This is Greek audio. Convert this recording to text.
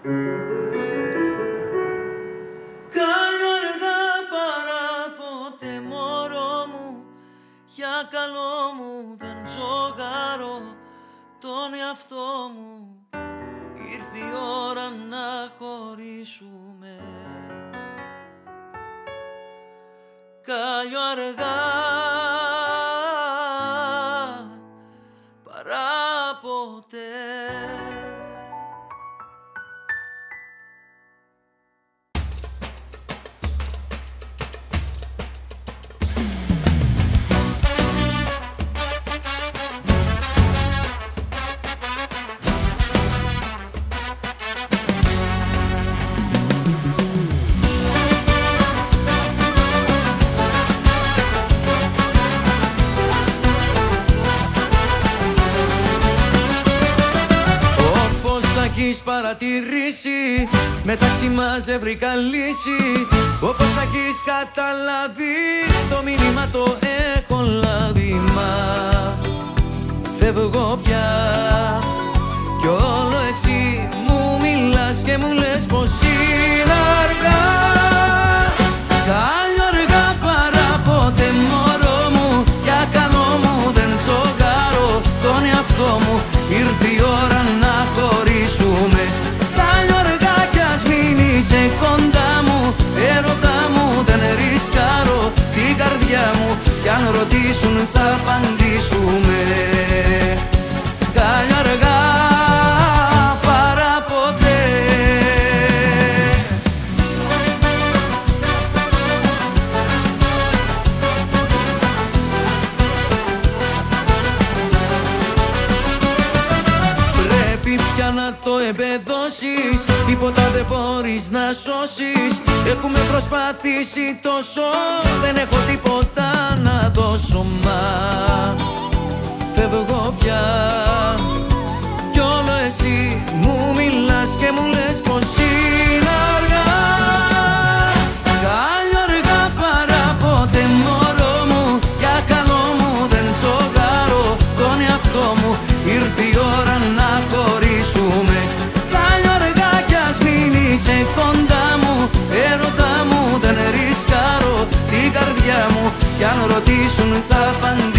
Κάλιο αργά παράποτε μωρό μου, για καλό μου δεν τζογάρω τον εαυτό μου. Ήρθε η ώρα να χωρίσουμε. Κάλιο αργά παράποτε. Έχεις παρατηρήσει, μεταξύ μας δεν βρήκα λύση. Όπως έχεις καταλάβει, το μήνυμα το έχω λάβει. Μα φεύγω πια κι όλο εσύ μου μιλάς και μου λες πως είναι αργά. Κάλιο αργά παράποτε μωρό μου, για καλό μου δεν τσογάρω τον εαυτό μου. Ήρθε η ώρα να χωρίσουμε. Κάλιο αργά κι ας μην είσαι κοντά μου, έρωτα μου δεν ρισκάρω την καρδιά μου, κι αν ρωτήσουν θα απαντήσουμε. Κάλιο αργά παράποτε. Πια να το εμπεδώσεις, τίποτα δεν μπορείς να σώσεις. Έχουμε προσπαθήσει τόσο, δεν έχω τίποτα να δώσω. Μα φεύγω πια κι όλο εσύ μου μιλάς και μου λες πως είναι αργά. Κάλιο αργά παράποτε μωρό μου, για καλό μου δεν τσογάρω τον εαυτό μου. Ήρθε η ώρα να χωρίσουμε. Κάλιο αργά κι ας μην είσαι κοντά μου, έρωτα μου δεν ρισκάρω την καρδιά μου, κι αν ρωτήσουν θα απαντήσω.